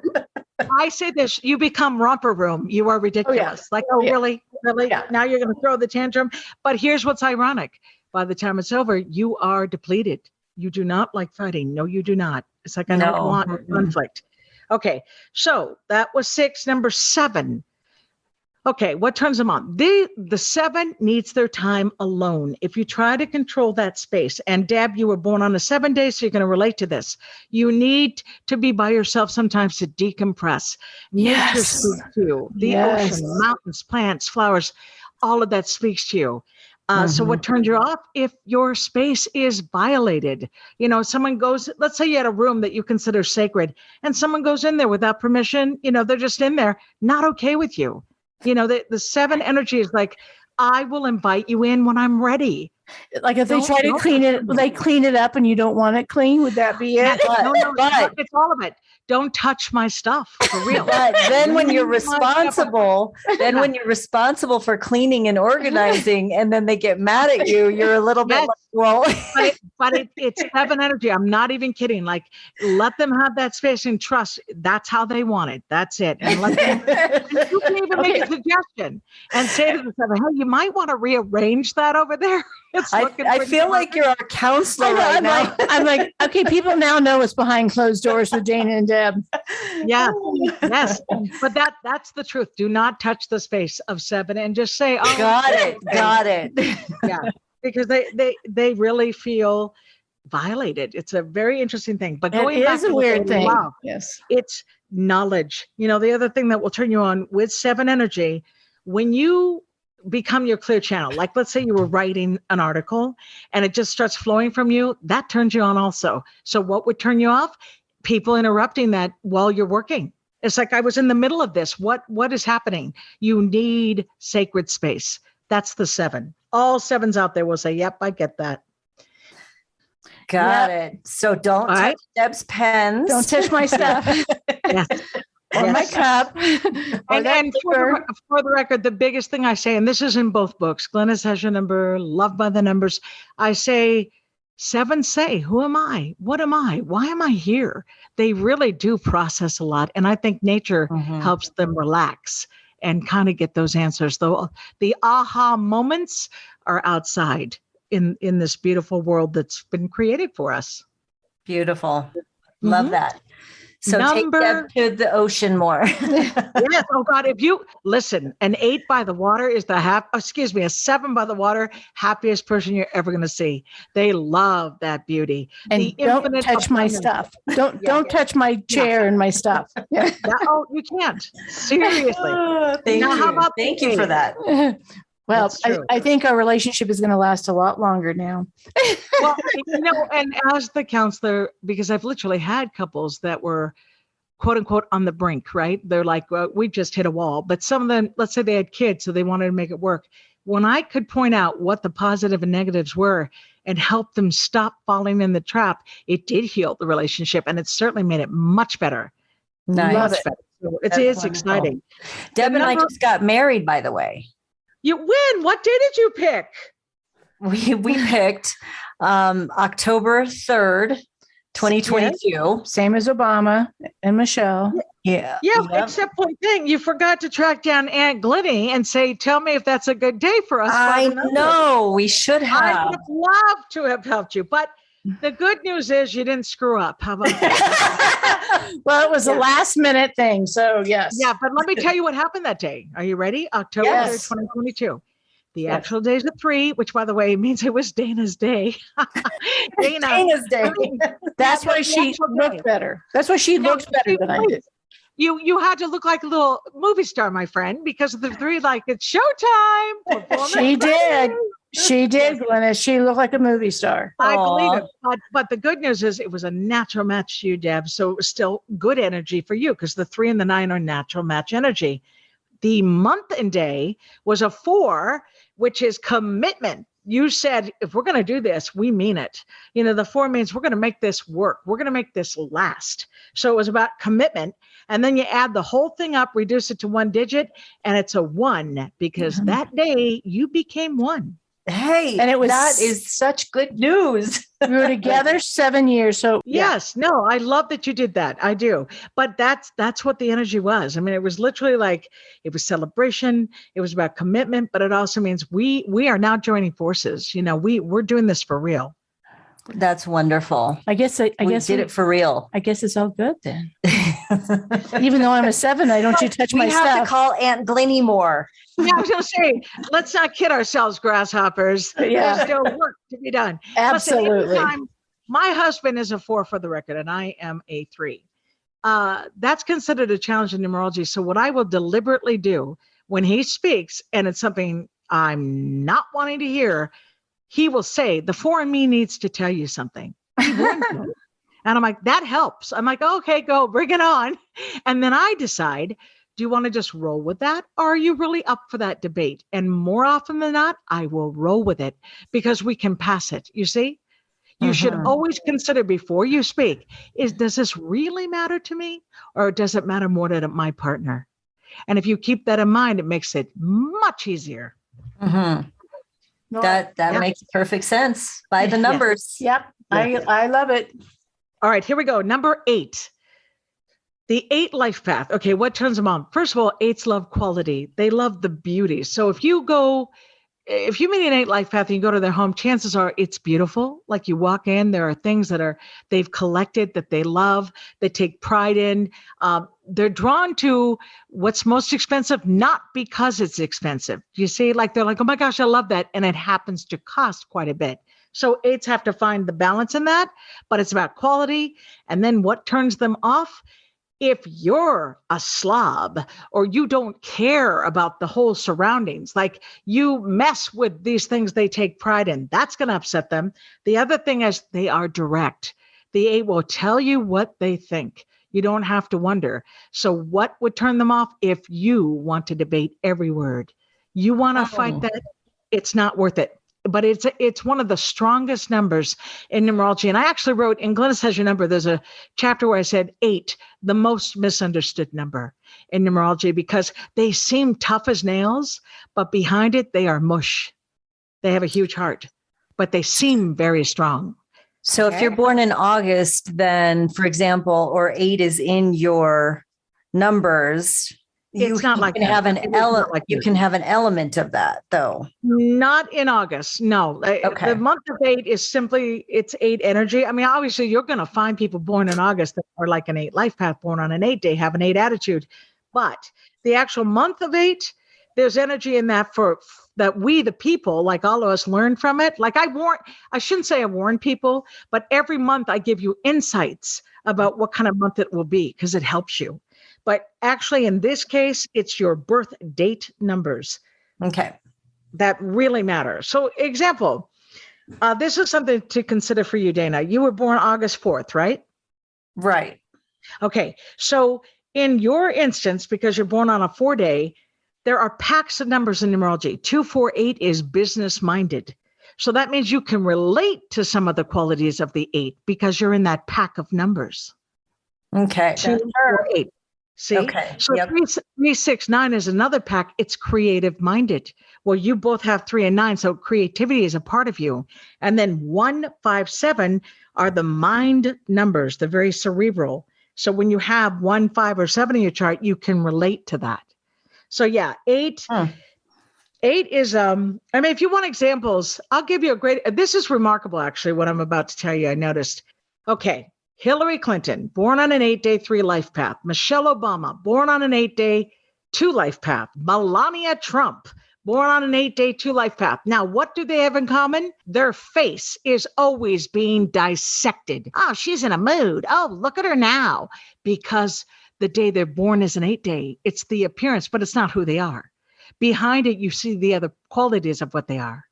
I say this, you become romper room. You are ridiculous. Really? Yeah. Now you're going to throw the tantrum. But here's what's ironic. By the time it's over, you are depleted. You do not like fighting. No, you do not. It's like, I don't want conflict. Okay, so that was 6. Number 7. Okay, what turns them on? The 7 needs their time alone. If you try to control that space, and Deb, you were born on a 7 day, so you're going to relate to this. You need to be by yourself sometimes to decompress. Nature speaks to you. The ocean, mountains, plants, flowers, all of that speaks to you. So what turns you off? If your space is violated, someone goes, let's say you had a room that you consider sacred and someone goes in there without permission, they're just in there, not okay with you. The 7 energy is like, I will invite you in when I'm ready. Like if they try to clean it, they clean it up and you don't want it clean, would that be it? No, it's all of it. Don't touch my stuff, for real. But then when you're responsible, when you're responsible for cleaning and organizing, and then they get mad at you, you're a little bit like, well. It's 7 energy. I'm not even kidding. Like, let them have that space and trust. That's how they want it. That's it. And let them, and you can even make a suggestion and say to the 7, hey, you might want to rearrange that over there. I feel like you're our counselor right now. I'm like, okay, people now know what's behind closed doors with Dana and Deb. Yeah, yes. But that's the truth. Do not touch the space of 7 and just say, oh, got it. Yeah, because they really feel violated. It's a very interesting thing. But going back to a weird thing. Wow, yes, it's knowledge. The other thing that will turn you on with 7 energy, when you become your clear channel. Like, let's say you were writing an article and it just starts flowing from you. That turns you on also. So what would turn you off? People interrupting that while you're working. It's like, I was in the middle of this. What is happening? You need sacred space. That's the 7. All 7s out there will say, yep, I get that. Got it. So don't touch Deb's pens. Don't touch my stuff. Yes. Or my cup. And for the record, the biggest thing I say, and this is in both books, Glynis has your number, Love by the Numbers. I say, 7 say, who am I? What am I? Why am I here? They really do process a lot. And I think nature helps them relax and kind of get those answers. Though the aha moments are outside in this beautiful world that's been created for us. Beautiful. Love that. So take Deb to the ocean more. Yes. Oh God. If you listen, an 8 by the water is a 7 by the water, happiest person you're ever going to see. They love that beauty. And don't touch my stuff. Don't touch my chair and my stuff. Yeah. Oh, you can't. Seriously. Thank you for that. Well, I think our relationship is going to last a lot longer now. Well, and as the counselor, because I've literally had couples that were quote unquote on the brink, right? They're like, well, we just hit a wall. But some of them, let's say they had kids, so they wanted to make it work. When I could point out what the positive and negatives were and help them stop falling in the trap, it did heal the relationship. And it certainly made it much better. Nice. Much better. So it's exciting. Deb and I just got married, by the way. You win. What day did you pick? We picked October 3rd, 2022. Yes. Same as Obama and Michelle. Yeah. Except one thing, you forgot to track down Aunt Glennie and say, tell me if that's a good day for us. I know. We should have. I would have loved to have helped you. But the good news is you didn't screw up. How about that? Well, it was a last minute thing. So yes. Yeah, but let me tell you what happened that day. Are you ready? October 3rd, 2022. The actual day's a 3, which by the way means it was Dana's day. Dana's day. That's why she looked better. That's why she looks better than I did. You had to look like a little movie star, my friend, because of the 3, like, it's showtime. She did. She did, Glynis. She looked like a movie star. I believe it. But the good news is it was a natural match to you, Deb. So it was still good energy for you because the 3 and the 9 are natural match energy. The month and day was a 4, which is commitment. You said, if we're going to do this, we mean it. The 4 means we're going to make this work. We're going to make this last. So it was about commitment. And then you add the whole thing up, reduce it to 1 digit, and it's a 1 because that day you became 1. Hey, and that is such good news. We were together 7 years. So yes, no, I love that you did that. I do. But that's what the energy was. I mean, it was literally like it was celebration. It was about commitment, but it also means we are now joining forces. We're doing this for real. That's wonderful. I guess we did it for real. I guess it's all good then. Even though I'm a 7, I don't you touch my stuff. We have to call Aunt Glenny more. Yeah, I was going to say, let's not kid ourselves, grasshoppers. Yeah. There's still work to be done. Absolutely. Listen, my husband is a 4 for the record, and I am a 3. That's considered a challenge in numerology. So what I will deliberately do when he speaks, and it's something I'm not wanting to hear, he will say, the 4 in me needs to tell you something. And I'm like, that helps. I'm like, okay, go, bring it on. And then I decide, do you want to just roll with that? Or are you really up for that debate? And more often than not, I will roll with it because we can pass it. You see, you should always consider before you speak, does this really matter to me? Or does it matter more to my partner? And if you keep that in mind, it makes it much easier. That makes perfect sense by the numbers. Yep. I love it. All right, here we go. Number 8. The 8 life path. Okay, what turns them on? First of all, 8s love quality. They love the beauty. So if you meet an 8 life path and you go to their home, chances are it's beautiful. Like you walk in, there are things that they've collected that they love, they take pride in. They're drawn to what's most expensive, not because it's expensive. You see, like they're like, oh my gosh, I love that. And it happens to cost quite a bit. So 8s have to find the balance in that, but it's about quality. And then what turns them off? If you're a slob or you don't care about the whole surroundings, like you mess with these things they take pride in, that's going to upset them. The other thing is they are direct. The 8 will tell you what they think. You don't have to wonder. So what would turn them off? If you want to debate every word, you want to fight that, it's not worth it. But it's one of the strongest numbers in numerology. And I actually wrote, in Glynis Has Your Number, there's a chapter where I said 8, the most misunderstood number in numerology, because they seem tough as nails, but behind it, they are mush. They have a huge heart, but they seem very strong. So if you're born in August, then, for example, or 8 is in your numbers, you can have an element of that, though. Not in August. No. Okay. The month of 8 is simply, it's 8 energy. I mean, obviously you're going to find people born in August that are like an 8 life path, born on an 8 day, have an 8 attitude. But the actual month of 8, there's energy in that that we, the people, like all of us, learn from it. Like I shouldn't say I warn people, but every month I give you insights about what kind of month it will be because it helps you. But actually, in this case, it's your birth date numbers. Okay. That really matter. So, example, this is something to consider for you, Dana. You were born August 4th, right? Right. Okay. So, in your instance, because you're born on a 4 day, there are packs of numbers in numerology. 248 is business minded. So that means you can relate to some of the qualities of the 8 because you're in that pack of numbers. Okay. 248. See? Okay. So 369 is another pack. It's creative minded. Well, you both have 3 and 9. So creativity is a part of you. And then 1, 5, 7 are the mind numbers, the very cerebral. So when you have 1, 5, or 7 in your chart, you can relate to that. So 8. 8 is, I mean, if you want examples, I'll give you this is remarkable, actually, what I'm about to tell you. I noticed. Okay. Hillary Clinton, born on an 8 day 3 life path. Michelle Obama, born on an 8 day 2 life path. Melania Trump, born on an 8 day 2 life path. Now, what do they have in common? Their face is always being dissected. Oh, she's in a mood. Oh, look at her now. Because the day they're born is an 8 day. It's the appearance, but it's not who they are. Behind it, you see the other qualities of what they are.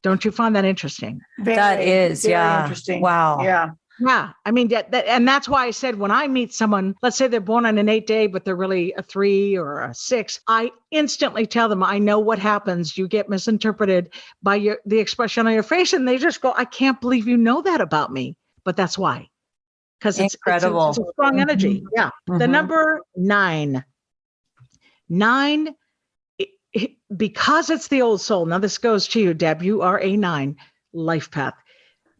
Don't you find that interesting? That is, very interesting. Wow. Yeah. Yeah. I mean, and that's why I said when I meet someone, let's say they're born on an 8 day, but they're really a 3 or a 6, I instantly tell them, I know what happens. You get misinterpreted by the expression on your face, and they just go, I can't believe you know that about me. But that's why. Because it's incredible. It's a strong energy. Yeah. Mm-hmm. The number 9. 9, because it's the old soul. Now this goes to you, Deb. You are a 9 life path.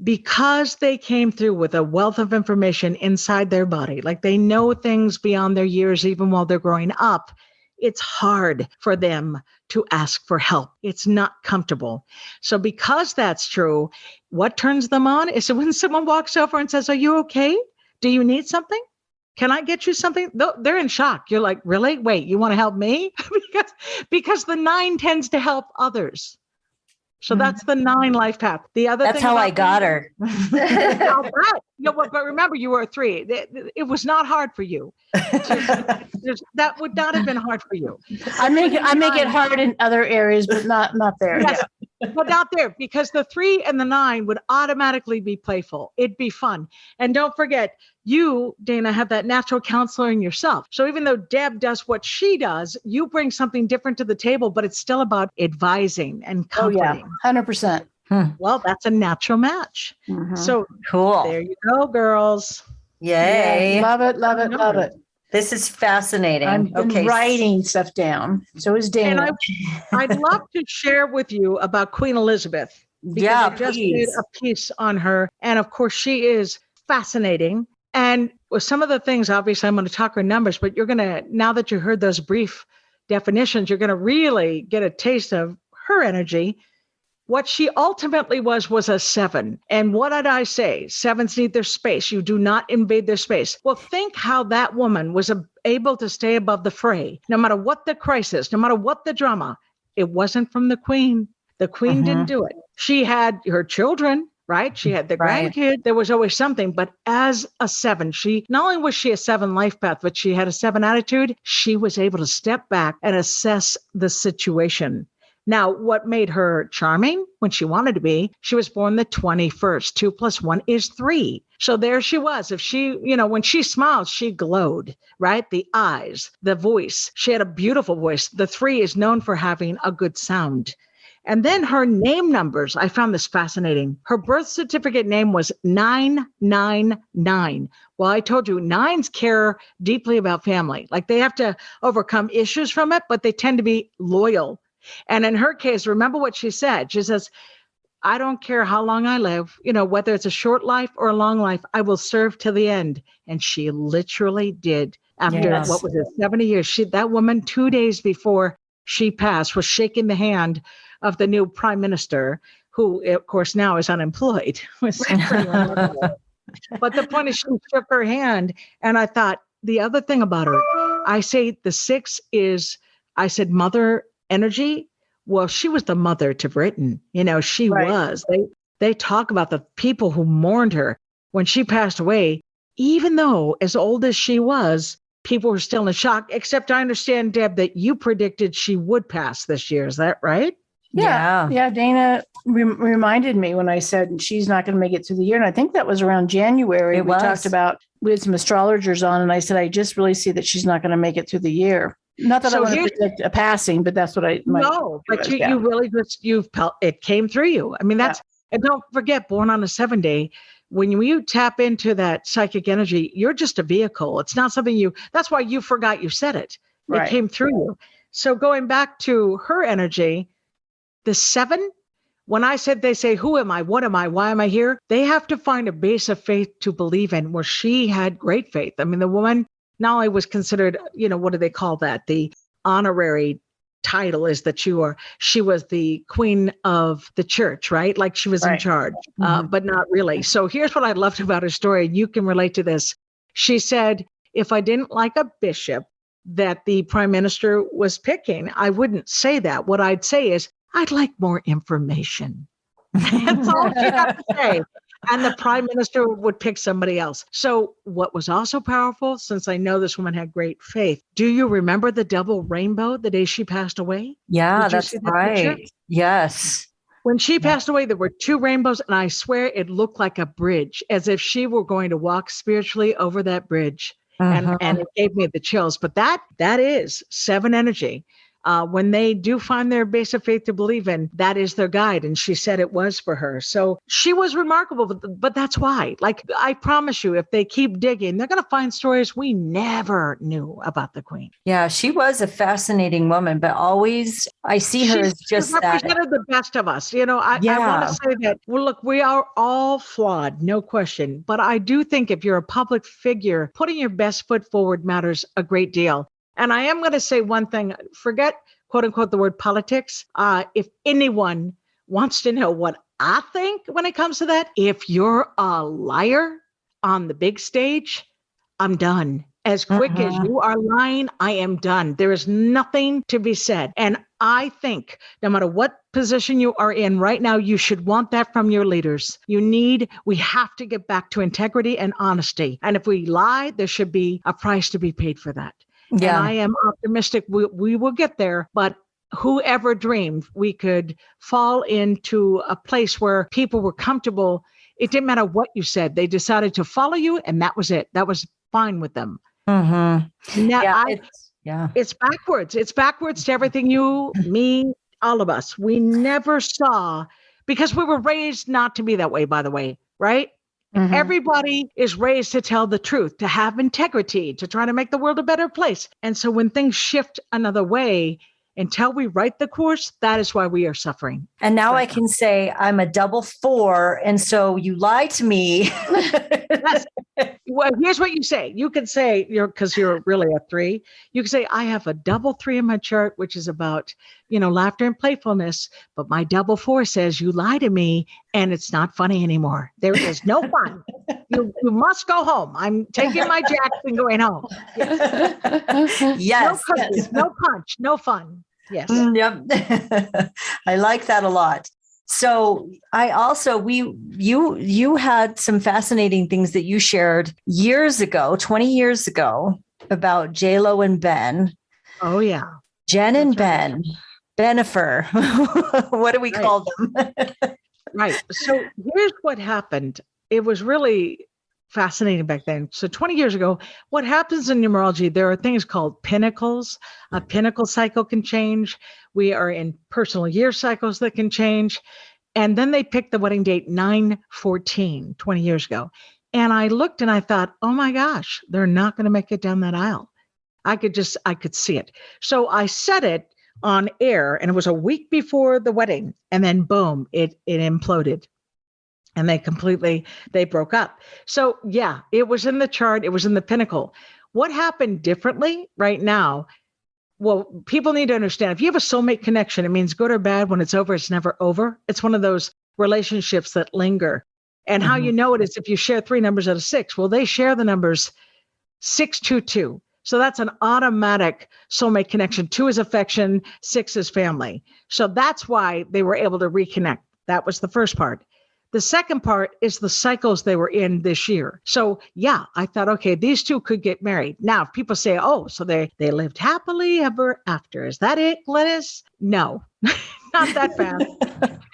Because they came through with a wealth of information inside their body, like they know things beyond their years, even while they're growing up, it's hard for them to ask for help. It's not comfortable. So because that's true, what turns them on is when someone walks over and says, are you okay? Do you need something? Can I get you something? They're in shock. You're like, really? Wait, you want to help me? because the 9 tends to help others. So that's the 9 life path. The other that's thing how I got her. But remember, you were a 3. It was not hard for you. That would not have been hard for you. I make it hard in other areas, but not there. Yes, but not there, because the 3 and the 9 would automatically be playful. It'd be fun. And don't forget, you, Dana, have that natural counselor in yourself. So even though Deb does what she does, you bring something different to the table, but it's still about advising and comforting. Oh, yeah, 100%. Well, that's a natural match. Mm-hmm. So cool. There you go, girls. Yay. Yeah, love it, love it, love it. This is fascinating. I'm writing stuff down. So is Dana. And I'd love to share with you about Queen Elizabeth. Because I just did a piece on her. And of course, she is fascinating. And with some of the things, obviously, I'm going to talk her numbers, but you're going to, now that you heard those brief definitions, you're going to really get a taste of her energy. What she ultimately was a 7. And what did I say? 7s need their space. You do not invade their space. Well, think how that woman was able to stay above the fray, no matter what the crisis, no matter what the drama. It wasn't from the queen. The queen didn't do it. She had her children, right? She had the grandkid. There was always something. But as a 7, she not only was she a 7 life path, but she had a 7 attitude. She was able to step back and assess the situation. Now, what made her charming when she wanted to be, she was born the 21st. 2 + 1 is 3. So there she was. If she, when she smiled, she glowed, right? The eyes, the voice. She had a beautiful voice. The 3 is known for having a good sound. And then her name numbers, I found this fascinating. Her birth certificate name was 999. Well, I told you, 9s care deeply about family. Like they have to overcome issues from it, but they tend to be loyal. And in her case, remember what she said. She says, I don't care how long I live, whether it's a short life or a long life, I will serve till the end. And she literally did. After 70 years, that woman 2 days before she passed was shaking the hand of the new prime minister, who of course now is unemployed. But the point is she shook her hand. And I thought the other thing about her, I say the 6 is, I said, mother energy. Well, she was the mother to Britain. She was. They talk about the people who mourned her when she passed away. Even though as old as she was, people were still in shock, except I understand, Deb, that you predicted she would pass this year. Is that right? Yeah. Dana reminded me when I said she's not going to make it through the year. And I think that was around January. We talked about, we had some astrologers on, and I said, I just really see that she's not going to make it through the year. Not that I want to predict a passing, but that's what I might. No, but you really just, it came through you. I mean, and don't forget, born on a 7 day, when you tap into that psychic energy, you're just a vehicle. It's not something that's why you forgot you said it. It came through you. So going back to her energy, the 7, when I said, they say, who am I? What am I? Why am I here? They have to find a base of faith to believe in, where she had great faith. I mean, the woman not only was considered, what do they call that? The honorary title is that she was the queen of the church, right? Like she was in charge, but not really. So here's what I loved about her story. And you can relate to this. She said, if I didn't like a bishop that the prime minister was picking, I wouldn't say that. What I'd say is, I'd like more information. That's all she got to say. And the prime minister would pick somebody else. So what was also powerful, since I know this woman had great faith, do you remember the double rainbow the day she passed away? Yeah, that's right. Picture? Yes. When she passed away, there were 2 rainbows, and I swear it looked like a bridge, as if she were going to walk spiritually over that bridge. And it gave me the chills. But that is 7 energy. When they do find their base of faith to believe in, that is their guide. And she said it was for her. So she was remarkable, but that's why. Like, I promise you, if they keep digging, they're going to find stories we never knew about the Queen. Yeah, she was a fascinating woman, but always I see her as just that. She represented the best of us. I want to say that, well, look, we are all flawed, no question. But I do think if you're a public figure, putting your best foot forward matters a great deal. And I am going to say one thing, forget, quote unquote, the word politics. If anyone wants to know what I think when it comes to that, if you're a liar on the big stage, I'm done. As quick as you are lying, I am done. There is nothing to be said. And I think no matter what position you are in right now, you should want that from your leaders. We have to get back to integrity and honesty. And if we lie, there should be a price to be paid for that. Yeah. And I am optimistic we will get there, but whoever dreamed we could fall into a place where people were comfortable. It didn't matter what you said. They decided to follow you, and that was it. That was fine with them. Now, it's backwards. It's backwards to everything you, me, all of us. We never saw, because we were raised not to be that way, by the way, right? Everybody is raised to tell the truth, to have integrity, to try to make the world a better place. And so when things shift another way, until we write the course, that is why we are suffering. And now I can say I'm a double 4. And so you lied to me. Well, here's what you say. You can say, because you're really a 3. You can say, I have a double 3 in my chart, which is about, laughter and playfulness. But my double 4 says you lie to me and it's not funny anymore. There is no fun. You must go home. I'm taking my jacks and going home. Yes. No cookies, no punch, no fun. Yes. Yep. I like that a lot. So I also, you had some fascinating things that you shared years ago, 20 years ago, about J-Lo and Ben. Oh yeah. Jen and Ben, Benifer. What do we call them? Right. So here's what happened. It was really fascinating back then. So 20 years ago, what happens in numerology, there are things called pinnacles. A pinnacle cycle can change. We are in personal year cycles that can change. And then they picked the wedding date 9/14, 20 years ago. And I looked and I thought, oh my gosh, they're not going to make it down that aisle. I could see it. So I said it on air, and it was a week before the wedding. And then boom, it imploded. And they broke up. So yeah, it was in the chart. It was in the pinnacle. What happened differently right now? Well, people need to understand, if you have a soulmate connection, it means good or bad. When it's over, it's never over. It's one of those relationships that linger. And how you know it is if you share 3 numbers out of 6. Well, they share the numbers 622. So that's an automatic soulmate connection. 2 is affection, 6 is family. So that's why they were able to reconnect. That was the first part. The second part is the cycles they were in this year. So yeah, I thought, okay, these 2 could get married. Now, if people say, oh, so they lived happily ever after. Is that it, Glynis? No, not that fast.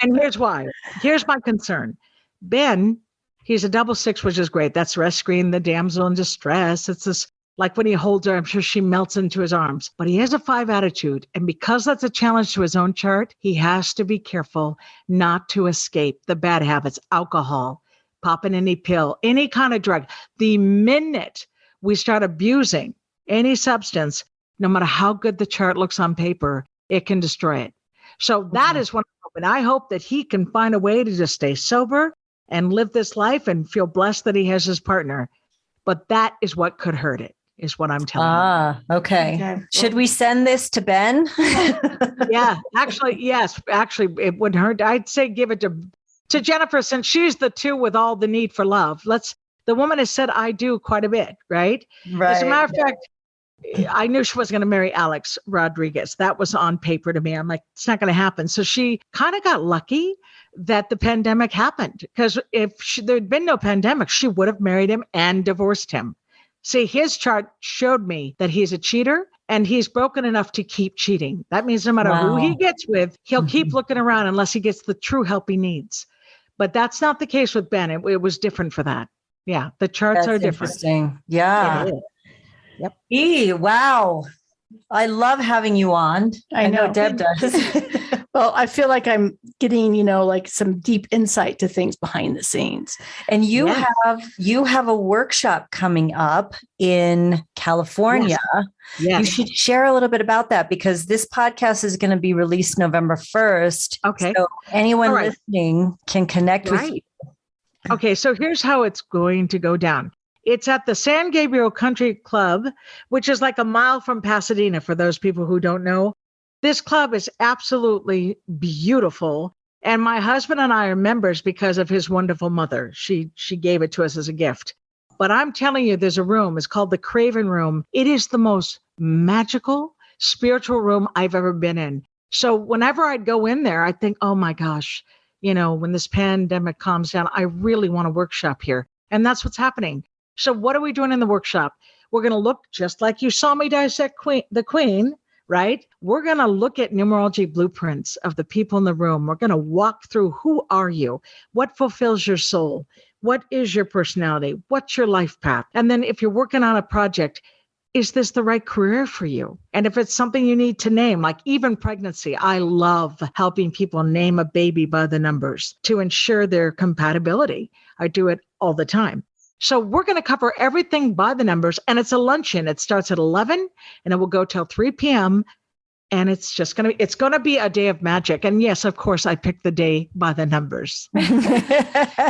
And here's why. Here's my concern. Ben, he's a double 6, which is great. That's rescuing the damsel in distress. It's this, like when he holds her, I'm sure she melts into his arms. But he has a 5 attitude. And because that's a challenge to his own chart, he has to be careful not to escape the bad habits, alcohol, popping any pill, any kind of drug. The minute we start abusing any substance, no matter how good the chart looks on paper, it can destroy it. So that is what I hope. And I hope that he can find a way to just stay sober and live this life and feel blessed that he has his partner. But that is what could hurt it. Is what I'm telling you. Okay. Should we send this to Ben? Yeah, actually, yes. Actually, it wouldn't hurt. I'd say give it to Jennifer, since she's the 2 with all the need for love. The woman has said I do quite a bit, right? As a matter of fact, I knew she wasn't going to marry Alex Rodriguez. That was on paper to me. I'm like, it's not going to happen. So she kind of got lucky that the pandemic happened, because if there'd been no pandemic, she would have married him and divorced him. See, his chart showed me that he's a cheater And he's broken enough to keep cheating. That means no matter who he gets with, he'll keep looking around unless he gets the true help he needs. But that's not the case with Ben. It was different for that. Yeah, the charts are different. Interesting. Yeah. Yep. Wow. I love having you on. I know Deb does. Well, I feel like I'm getting, like some deep insight to things behind the scenes. And you have a workshop coming up in California. Yes. You should share a little bit about that, because this podcast is going to be released November 1st. Okay. So anyone listening can connect with you. Okay. So here's how it's going to go down. It's at the San Gabriel Country Club, which is like a mile from Pasadena for those people who don't know. This club is absolutely beautiful. And my husband and I are members because of his wonderful mother. She gave it to us as a gift. But I'm telling you, there's a room. It's called the Craven Room. It is the most magical, spiritual room I've ever been in. So whenever I'd go in there, I think, oh my gosh, when this pandemic calms down, I really want to workshop here. And that's what's happening. So what are we doing in the workshop? We're going to look just like you saw me dissect the queen, right? We're going to look at numerology blueprints of the people in the room. We're going to walk through, who are you? What fulfills your soul? What is your personality? What's your life path? And then if you're working on a project, is this the right career for you? And if it's something you need to name, like even pregnancy, I love helping people name a baby by the numbers to ensure their compatibility. I do it all the time. So we're going to cover everything by the numbers, and it's a luncheon. It starts at 11 and it will go till 3 p.m. And it's going to be a day of magic. And yes, of course, I picked the day by the numbers.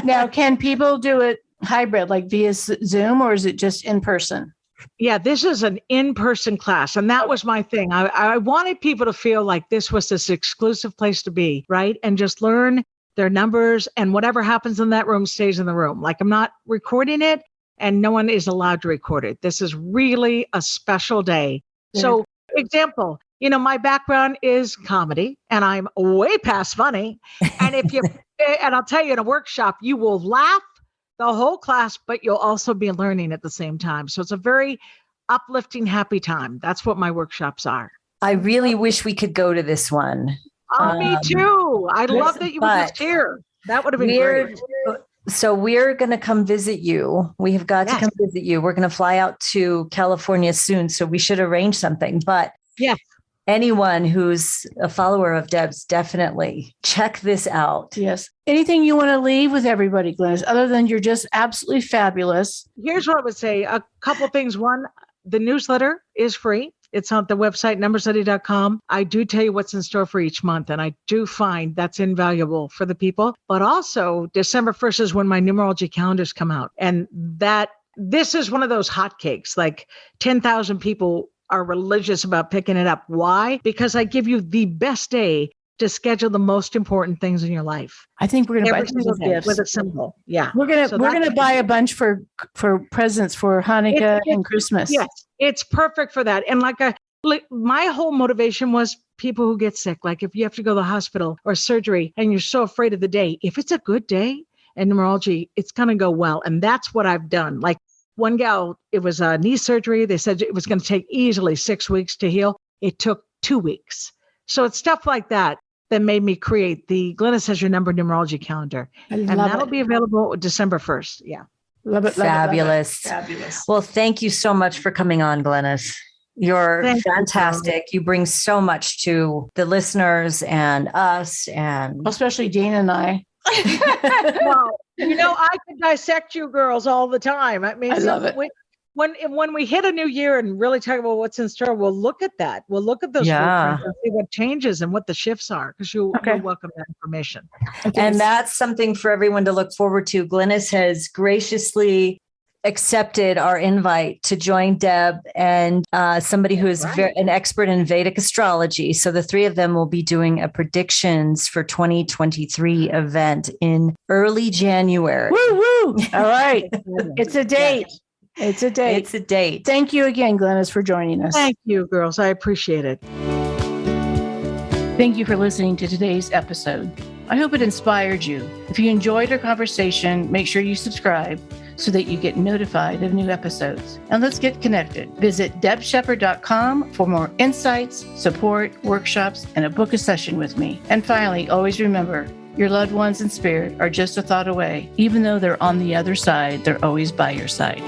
Now, can people do it hybrid, like via Zoom, or is it just in person? Yeah, this is an in-person class. And that was my thing. I wanted people to feel like this was this exclusive place to be, right? And just learn their numbers, and whatever happens in that room stays in the room. Like, I'm not recording it, and no one is allowed to record it. This is really a special day. Yeah. So, example, my background is comedy, and I'm way past funny. And and I'll tell you, in a workshop, you will laugh the whole class, but you'll also be learning at the same time. So it's a very uplifting, happy time. That's what my workshops are. I really wish we could go to this one. Oh, me too. I love that you were just here. That would have been great. So we're going to come visit you. We have got to come visit you. We're going to fly out to California soon. So we should arrange something. But anyone who's a follower of Deb's, definitely check this out. Yes. Anything you want to leave with everybody, Glynis, other than you're just absolutely fabulous? Here's what I would say. A couple things. One, the newsletter is free. It's on the website, numberstudy.com. I do tell you what's in store for each month, and I do find that's invaluable for the people. But also, December 1st is when my numerology calendars come out. And this is one of those hotcakes, like 10,000 people are religious about picking it up. Why? Because I give you the best day to schedule the most important things in your life. I think we're going to buy some gifts with a symbol. Yeah. We're going to buy a bunch for presents for Hanukkah and Christmas. Yes. It's perfect for that. And my whole motivation was people who get sick. Like if you have to go to the hospital or surgery and you're so afraid of the day, if it's a good day in numerology, it's going to go well. And that's what I've done. Like one gal, it was a knee surgery. They said it was going to take easily 6 weeks to heal. It took 2 weeks. So it's stuff like that made me create the Glynis Has Your Number numerology calendar. And that'll be available December 1st. Yeah. Love it. Fabulous. Love it. Fabulous. Well, thank you so much for coming on, Glynis. You're fantastic. You bring so much to the listeners and us, and especially Dana and I. Well, I could dissect you girls all the time. I mean, I love it. When we hit a new year and really talk about what's in store, we'll look at that. We'll look at those blueprints and see what changes and what the shifts are, because you'll welcome that information. And that's something for everyone to look forward to. Glynis has graciously accepted our invite to join Deb and somebody who is an expert in Vedic astrology. So the three of them will be doing a predictions for 2023 event in early January. Woo woo! All right, it's a date. Yeah. It's a date. It's a date. Thank you again, Glynis, for joining us. Thank you, girls. I appreciate it. Thank you for listening to today's episode. I hope it inspired you. If you enjoyed our conversation, make sure you subscribe so that you get notified of new episodes. And let's get connected. Visit debshepard.com for more insights, support, workshops, and a book a session with me. And finally, always remember, your loved ones in spirit are just a thought away. Even though they're on the other side, they're always by your side.